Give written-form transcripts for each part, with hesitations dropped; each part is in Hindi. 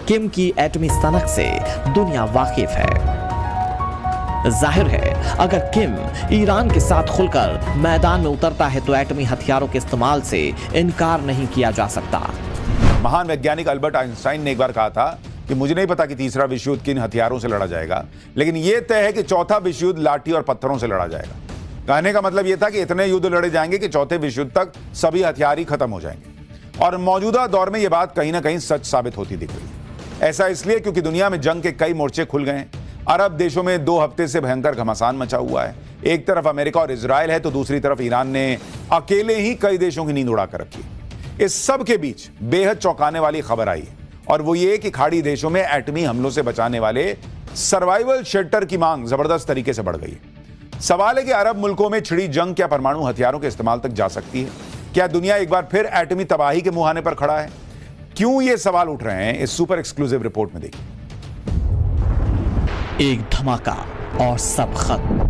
किम की एटमी सनक से दुनिया वाकिफ है। जाहिर है अगर किम ईरान के साथ खुलकर मैदान में उतरता है तो एटमी हथियारों के इस्तेमाल से इनकार नहीं किया जा सकता। महान वैज्ञानिक अल्बर्ट आइंस्टाइन ने एक बार कहा था कि मुझे नहीं पता कि तीसरा विश्व युद्ध किन हथियारों से लड़ा जाएगा, लेकिन यह तय है कि चौथा विश्व युद्ध लाठी और पत्थरों से लड़ा जाएगा। कहने का मतलब यह था कि इतने युद्ध लड़े जाएंगे कि चौथे विश्व युद्ध तक सभी हथियार ही खत्म हो जाएंगे। और मौजूदा दौर में यह बात कहीं ना कहीं सच साबित होती दिख रही है। ऐसा इसलिए क्योंकि दुनिया में जंग के कई मोर्चे खुल गए हैं। अरब देशों में 2 हफ्ते से भयंकर घमासान मचा हुआ है। एक तरफ अमेरिका और इजराइल है तो दूसरी तरफ ईरान ने अकेले ही कई देशों की नींद उड़ाकर रखी है। इस सब के बीच बेहद चौंकाने वाली खबर आई है और वो ये कि खाड़ी देशों में एटमी हमलों से बचाने वाले सर्वाइवल शेल्टर की मांग जबरदस्त तरीके से बढ़ गई है। सवाल है कि अरब मुल्कों में छिड़ी जंग क्या परमाणु हथियारों के इस्तेमाल तक जा सकती है? क्या दुनिया एक बार फिर एटमी तबाही के मुहाने पर खड़ा है? क्यों ये सवाल उठ रहे हैं, इस सुपर एक्सक्लूसिव रिपोर्ट में देखिए। एक धमाका और सब खत्म।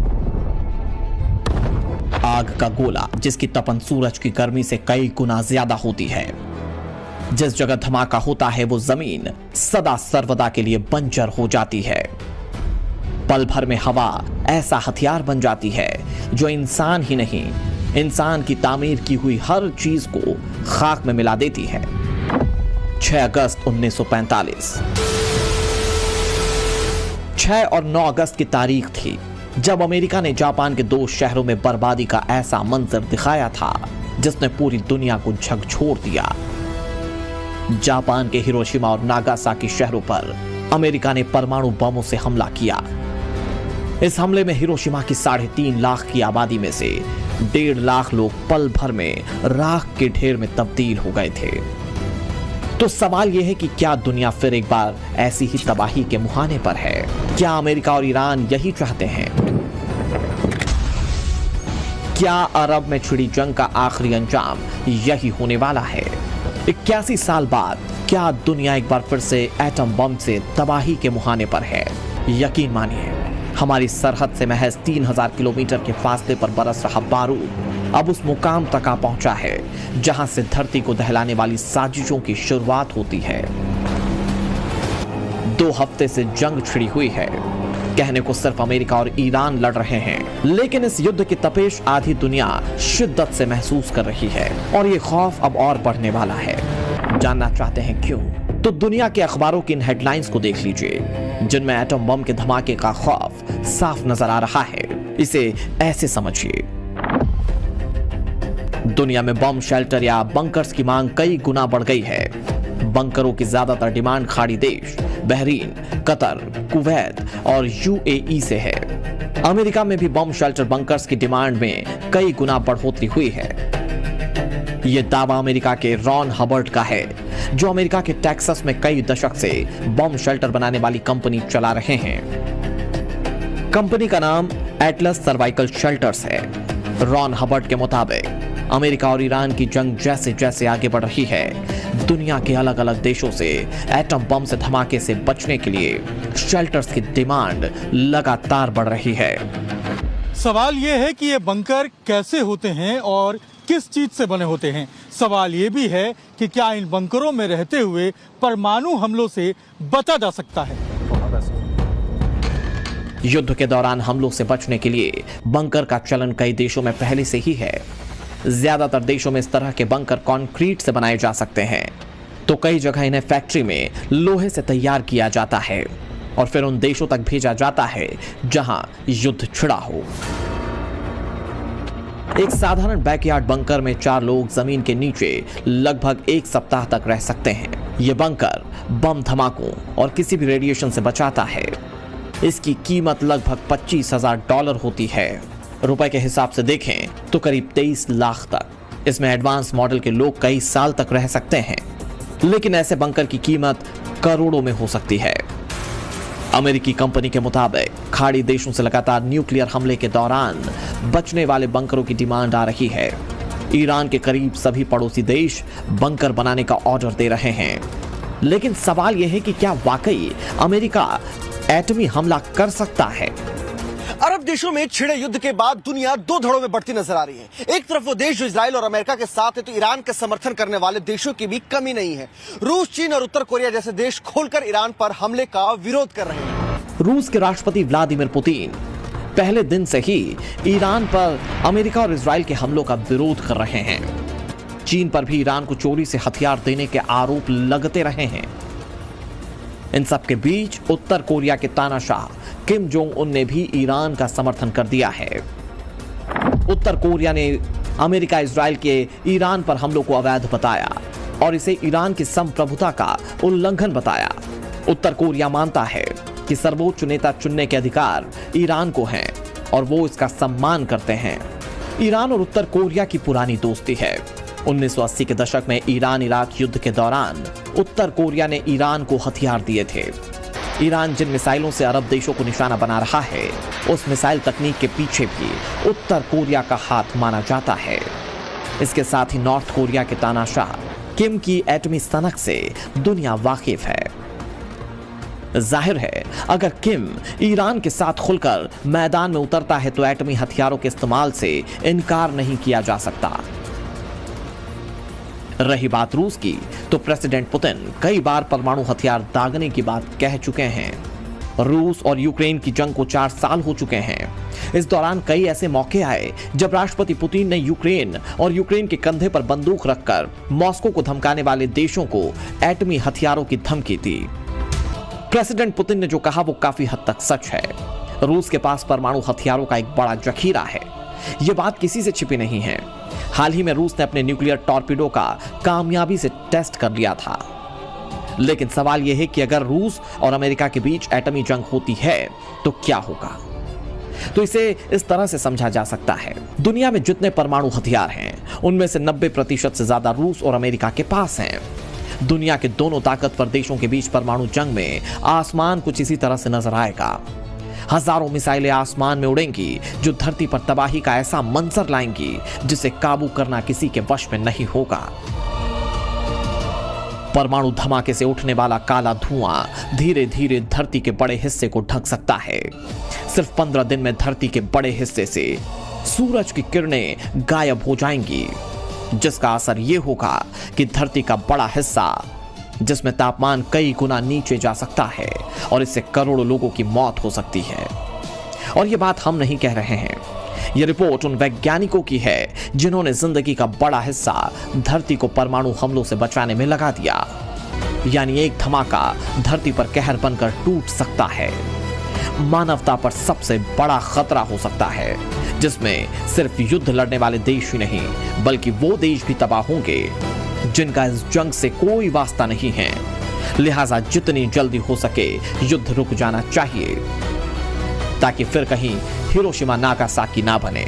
आग का गोला जिसकी तपन सूरज की गर्मी से कई गुना ज्यादा होती है। जिस जगह धमाका होता है वो जमीन सदा सर्वदा के लिए बंजर हो जाती है। पल भर में हवा ऐसा हथियार बन जाती है जो इंसान ही नहीं, इंसान की तामीर की हुई हर चीज को खाक में मिला देती है। 6 अगस्त 1945 6 और 9 अगस्त की तारीख थी जब अमेरिका ने जापान के 2 शहरों में बर्बादी का ऐसा मंजर दिखाया था जिसने पूरी दुनिया को झकझोर दिया। जापान के हिरोशिमा और नागासाकी शहरों पर अमेरिका ने परमाणु बमों से हमला किया। इस हमले में हिरोशिमा की 3.5 लाख की आबादी में से 1.5 लाख लोग पल भर में राख के ढेर में तब्दील हो गए थे। तो सवाल यह है कि क्या दुनिया फिर एक बार ऐसी ही तबाही के मुहाने पर है? क्या अमेरिका और ईरान यही चाहते हैं? क्या अरब में छिड़ी जंग का आखिरी अंजाम यही होने वाला है? 81 साल बाद क्या दुनिया एक बार फिर से एटम बम से तबाही के मुहाने पर है? यकीन मानिए, हमारी सरहद से महज 3000 किलोमीटर के फासले पर बरस रहा बारूद अब उस मुकाम तक आ पहुंचा है जहां से धरती को दहलाने वाली साजिशों की शुरुआत होती है। 2 हफ्ते से जंग छिड़ी हुई है। कहने को सिर्फ अमेरिका और ईरान लड़ रहे हैं, लेकिन इस युद्ध की तपेश आधी दुनिया शिद्दत से महसूस कर रही है और ये खौफ अब और बढ़ने वाला है। जानना चाहते हैं क्यों? तो दुनिया के अखबारों की इन हेडलाइंस को देख लीजिए जिनमें एटम बम के धमाके का खौफ साफ नजर आ रहा है। इसे ऐसे समझिए, दुनिया में बम शेल्टर या बंकर्स की मांग कई गुना बढ़ गई है। बंकरों की ज्यादातर डिमांड खाड़ी देश बहरीन, कतर, कुवैत और यूएई से है। अमेरिका में भी बम शेल्टर बंकर्स की डिमांड में कई गुना बढ़ोतरी हुई है। यह दावा अमेरिका के रॉन हबर्ट का है जो अमेरिका के टेक्सास में कई दशक से बम शेल्टर बनाने वाली कंपनी चला रहे हैं। कंपनी का नाम एटलस सर्वाइकल शेल्टर्स है। रॉन हबर्ट के मुताबिक अमेरिका और ईरान की जंग जैसे जैसे आगे बढ़ रही है, दुनिया के अलग अलग देशों से एटम बम से धमाके से बचने के लिए शेल्टर्स की डिमांड लगातार बढ़ रही है। सवाल यह है कि ये बंकर कैसे होते हैं और किस चीज से बने होते हैं। सवाल ये भी है कि क्या इन बंकरों में रहते हुए परमाणु हमलों से बचा जा सकता है। युद्ध के दौरान हमलों से बचने के लिए बंकर का चलन कई देशों में पहले से ही है। ज्यादातर देशों में इस तरह के बंकर कंक्रीट से बनाए जा सकते हैं, तो कई जगह इन्हें फैक्ट्री में लोहे से तैयार किया जाता है और फिर उन देशों तक भेजा जाता है जहां युद्ध छिड़ा हो। एक साधारण बैकयार्ड बंकर में 4 लोग जमीन के नीचे लगभग 1 सप्ताह तक रह सकते हैं। यह बंकर बम धमाकों और किसी भी रेडिएशन से बचाता है। इसकी कीमत लगभग $25,000 होती है। रुपए के हिसाब से देखें तो करीब 23 लाख तक। इसमें एडवांस मॉडल के लोग कई साल तक रह सकते हैं, लेकिन ऐसे बंकर की कीमत करोड़ों में हो सकती है। अमेरिकी कंपनी के मुताबिक खाड़ी देशों से लगातार न्यूक्लियर हमले के दौरान बचने वाले बंकरों की डिमांड आ रही है। ईरान के करीब सभी पड़ोसी देश बंकर बनाने का ऑर्डर दे रहे हैं, लेकिन सवाल यह है कि क्या वाकई अमेरिका एटमी हमला कर सकता है? अरब देशों में छिड़े युद्ध के बाद दुनिया दो धड़ों में बढ़ती नजर आ रही है। एक तरफ वो देश जो इजराइल और अमेरिका के साथ है, तो ईरान का समर्थन करने वाले देशों की भी कमी नहीं है। रूस, चीन और उत्तर कोरिया जैसे देश खोलकर ईरान पर हमले का विरोध कर रहे हैं। रूस के राष्ट्रपति व्लादिमीर पुतिन पहले दिन से ही ईरान पर अमेरिका और इजराइल के हमलों का विरोध कर रहे हैं। चीन पर भी ईरान को चोरी से हथियार देने के आरोप लगते रहे हैं। इन सब के बीच उत्तर कोरिया के तानाशाह किम जोंग उन ने भी ईरान का समर्थन कर दिया है। उत्तर कोरिया ने अमेरिका इजराइल के ईरान पर हमलों को अवैध बताया और इसे ईरान की संप्रभुता का उल्लंघन बताया। उत्तर कोरिया मानता है कि सर्वोच्च नेता चुनने के अधिकार ईरान को हैं और वो इसका सम्मान करते हैं। ईरान और उत्तर कोरिया की पुरानी दोस्ती है। 1980 के दशक में ईरान इराक युद्ध के दौरान उत्तर कोरिया ने ईरान को हथियार दिए थे। ईरान जिन मिसाइलों से अरब देशों को निशाना बना रहा है, उस मिसाइल तकनीक के पीछे भी उत्तर कोरिया का हाथ माना जाता है। इसके साथ ही नॉर्थ कोरिया के तानाशाह किम की एटमी सनक से दुनिया वाकिफ है। जाहिर है, अगर किम ईरान के साथ खुलकर मैदान में उतरता है तो एटमी हथियारों के इस्तेमाल से इनकार नहीं किया जा सकता। रही बात रूस की, तो प्रेसिडेंट पुतिन कई बार परमाणु हथियार दागने की बात कह चुके हैं। रूस और यूक्रेन की जंग को 4 साल हो चुके हैं। इस दौरान कई ऐसे मौके आए जब राष्ट्रपति पुतिन ने यूक्रेन और यूक्रेन के कंधे पर बंदूक रखकर मॉस्को को धमकाने वाले देशों को एटमी हथियारों की धमकी दी। प्रेसिडेंट पुतिन ने जो कहा वो काफी हद तक सच है। रूस के पास परमाणु हथियारों का एक बड़ा जखीरा है। यह बात किसी से छिपी नहीं है। हाल ही में रूस ने अपने न्यूक्लियर टॉर्पीडो का कामयाबी से टेस्ट कर लिया था। लेकिन सवाल यह है कि अगर रूस और अमेरिका के बीच एटमी जंग होती है तो क्या होगा? तो इसे इस तरह से समझा जा सकता है, दुनिया में जितने परमाणु हथियार हैं उनमें से 90% से ज्यादा रूस और अमेरिका के पास हैं। दुनिया के दोनों ताकतवर देशों के बीच परमाणु जंग में आसमान कुछ इसी तरह से नजर आएगा। हजारों मिसाइलें आसमान में उड़ेंगी जो धरती पर तबाही का ऐसा मंजर लाएंगी जिसे काबू करना किसी के वश में नहीं होगा। परमाणु धमाके से उठने वाला काला धुआं धीरे धीरे धरती के बड़े हिस्से को ढक सकता है। सिर्फ 15 दिन में धरती के बड़े हिस्से से सूरज की किरणें गायब हो जाएंगी, जिसका असर यह होगा कि धरती का बड़ा हिस्सा, जिसमें तापमान कई गुना नीचे जा सकता है और इससे करोड़ों लोगों की मौत हो सकती है। और यह बात हम नहीं कह रहे हैं, यह रिपोर्ट उन वैज्ञानिकों की है जिन्होंने जिंदगी का बड़ा हिस्सा धरती को परमाणु हमलों से बचाने में लगा दिया। यानी एक धमाका धरती पर कहर बनकर टूट सकता है। मानवता पर सबसे बड़ा खतरा हो सकता है, जिसमें सिर्फ युद्ध लड़ने वाले देश ही नहीं बल्कि वो देश भी तबाह होंगे जिनका इस जंग से कोई वास्ता नहीं है। लिहाजा जितनी जल्दी हो सके युद्ध रुक जाना चाहिए, ताकि फिर कहीं हिरोशिमा नागासाकी ना बने,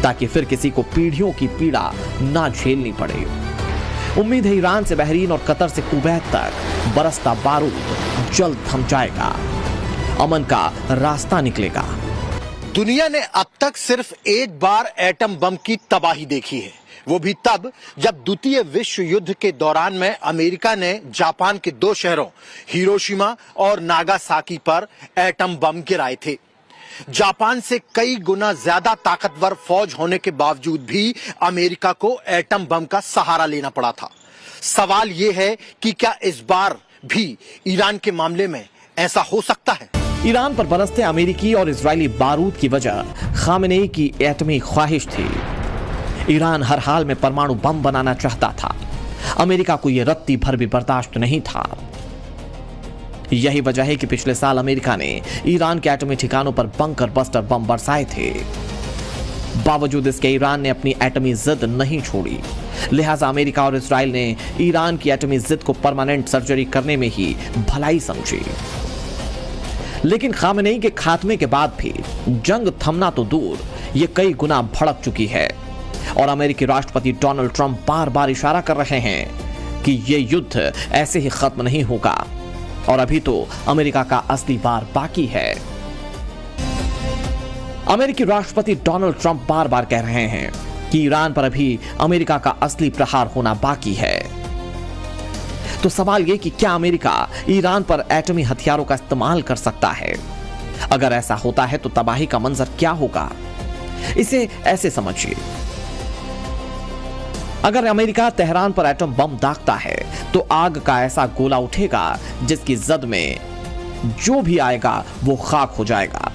ताकि फिर किसी को पीढ़ियों की पीड़ा ना झेलनी पड़े। उम्मीद है ईरान से बहरीन और कतर से कुवैत तक बरसता बारूद जल्द थम जाएगा, अमन का रास्ता निकलेगा। दुनिया ने अब तक सिर्फ एक बार एटम बम की तबाही देखी है, वो भी तब जब द्वितीय विश्व युद्ध के दौरान में अमेरिका ने जापान के 2 शहरों हिरोशिमा और नागासाकी पर एटम बम गिराए थे। जापान से कई गुना ज्यादा ताकतवर फौज होने के बावजूद भी अमेरिका को एटम बम का सहारा लेना पड़ा था। सवाल यह है कि क्या इस बार भी ईरान के मामले में ऐसा हो सकता है? ईरान पर बरसते अमेरिकी और इजरायली बारूद की वजह खामेनेई की एटमी ख्वाहिश थी। ईरान हर हाल में परमाणु बम बनाना चाहता था। अमेरिका को यह रत्ती भर भी बर्दाश्त नहीं था। यही वजह है कि पिछले साल अमेरिका ने ईरान के एटमी ठिकानों पर बंकर बस्टर बम बरसाए थे। बावजूद इसके ईरान ने अपनी एटमी जिद नहीं छोड़ी। लिहाजा अमेरिका और इजराइल ने ईरान की एटमी जिद को परमानेंट सर्जरी करने में ही भलाई समझी। लेकिन खामेनेई के खात्मे के बाद भी जंग थमना तो दूर, ये कई गुना भड़क चुकी है और अमेरिकी राष्ट्रपति डोनाल्ड ट्रंप बार बार इशारा कर रहे हैं कि यह युद्ध ऐसे ही खत्म नहीं होगा और अभी तो अमेरिका का असली वार बाकी है। अमेरिकी राष्ट्रपति डोनाल्ड ट्रंप बार बार कह रहे हैं कि ईरान पर अभी अमेरिका का असली प्रहार होना बाकी है। तो सवाल यह कि क्या अमेरिका ईरान पर एटमी हथियारों का इस्तेमाल कर सकता है? अगर ऐसा होता है तो तबाही का मंजर क्या होगा, इसे ऐसे समझिए। अगर अमेरिका तेहरान पर एटम बम दागता है तो आग का ऐसा गोला उठेगा जिसकी जद में जो भी आएगा वो खाक हो जाएगा,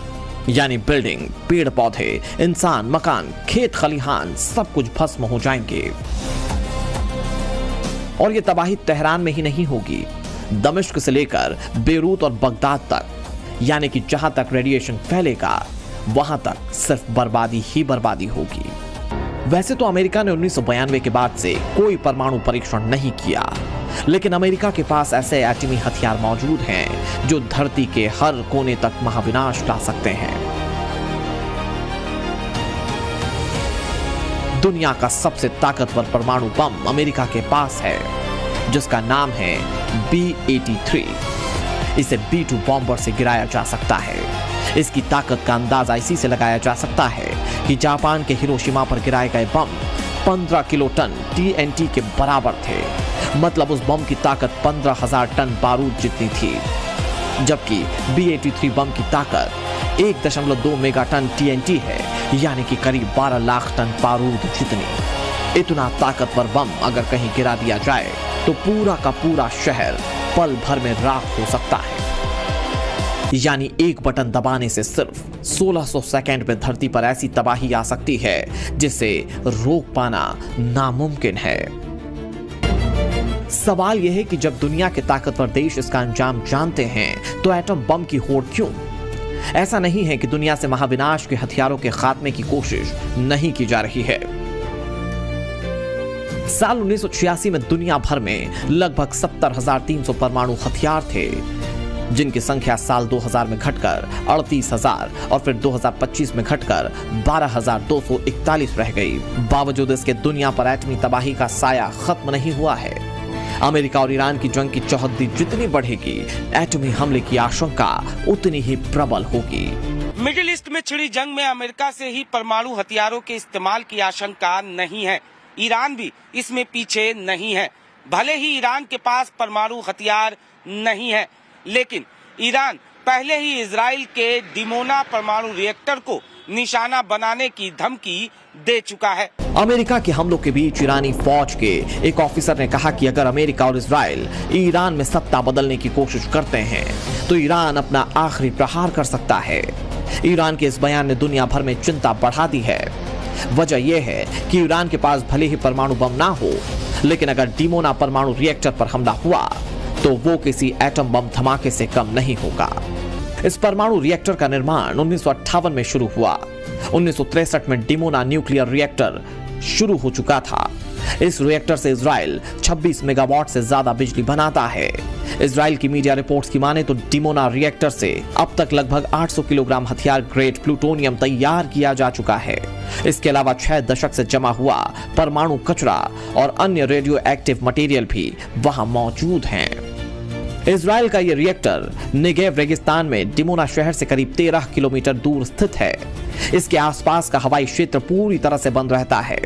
यानी बिल्डिंग, पेड़ पौधे, इंसान, मकान, खेत खलिहान सब कुछ भस्म हो जाएंगे। और ये तबाही तेहरान में ही नहीं होगी, दमिश्क से लेकर बेरूत और बगदाद तक, यानी कि जहां तक रेडिएशन फैलेगा वहां तक सिर्फ बर्बादी ही बर्बादी होगी। वैसे तो अमेरिका ने 1992 के बाद से कोई परमाणु परीक्षण नहीं किया, लेकिन अमेरिका के पास ऐसे एटमी हथियार मौजूद हैं जो धरती के हर कोने तक महाविनाश ला सकते हैं। दुनिया का सबसे ताकतवर परमाणु बम अमेरिका के पास है, जिसका नाम है B-83। इसे B-2 बॉम्बर से गिराया जा सकता है। इसकी ताकत का अंदाजा इसी से लगाया जा सकता है कि जापान के हिरोशिमा पर गिराए गए बम 15 किलो टन TNT के बराबर थे। मतलब उस बम की ताकत 15,000 टन बारूद जितनी थी, जबकि B-83 बम की ताकत 1.2 मेगाटन TNT है, यानी कि करीब 12 लाख टन बारूद जितनी। इतना ताकतवर बम अगर कहीं गिरा दिया जाए तो पूरा का पूरा शहर पल भर में राख हो सकता है। यानी एक बटन दबाने से सिर्फ 1600 सेकंड में धरती पर ऐसी तबाही आ सकती है जिसे रोक पाना नामुमकिन है। सवाल यह है कि जब दुनिया के ताकतवर देश इसका अंजाम जानते हैं तो एटम बम की होड़ क्यों? ऐसा नहीं है कि दुनिया से महाविनाश के हथियारों के खात्मे की कोशिश नहीं की जा रही है। साल 1986 में दुनिया भर में लगभग 70,300 परमाणु हथियार थे, जिनकी संख्या साल 2000 में घटकर 38,000 और फिर 2025 में घटकर 12,241 रह गई। बावजूद इसके दुनिया पर एटमी तबाही का साया खत्म नहीं हुआ है। अमेरिका और ईरान की जंग की चौहद्दी जितनी बढ़ेगी, एटमी हमले की आशंका उतनी ही प्रबल होगी। मिडिल ईस्ट में छिड़ी जंग में अमेरिका से ही परमाणु हथियारों के इस्तेमाल की आशंका नहीं है। ईरान भी इसमें पीछे नहीं है। भले ही ईरान के पास परमाणु हथियार नहीं है, लेकिन ईरान पहले ही इजराइल के डिमोना परमाणु रिएक्टर को निशाना बनाने की धमकी दे चुका है। अमेरिका के हमलों के बीच ईरानी फौज के एक ऑफिसर ने कहा कि अगर अमेरिका और इजराइल ईरान में सत्ता बदलने की कोशिश करते हैं तो ईरान अपना आखिरी प्रहार कर सकता है। ईरान के इस बयान ने दुनिया भर में चिंता बढ़ा दी है। वजह यह है कि ईरान के पास भले ही परमाणु बम ना हो, लेकिन अगर डिमोना परमाणु रिएक्टर पर हमला हुआ तो वो किसी एटम बम धमाके से कम नहीं होगा। इस परमाणु रिएक्टर का निर्माण 1958 में शुरू हुआ। 1963 में डिमोना न्यूक्लियर रिएक्टर शुरू हो चुका था। इस रिएक्टर से इजराइल 26 मेगावाट से ज्यादा बिजली बनाता है। इजराइल की मीडिया रिपोर्ट्स की माने तो डिमोना रिएक्टर से अब तक लगभग 800 किलोग्राम हथियार ग्रेड प्लूटोनियम तैयार किया जा चुका है। इसके अलावा 6 दशक से जमा हुआ परमाणु कचरा और अन्य रेडियो एक्टिव मटेरियल भी वहां मौजूद हैं। इजराइल का यह रिएक्टर नेगेव रेगिस्तान में डिमोना शहर से करीब 13 किलोमीटर दूर स्थित है। इसके आसपास का हवाई क्षेत्र पूरी तरह से बंद रहता है।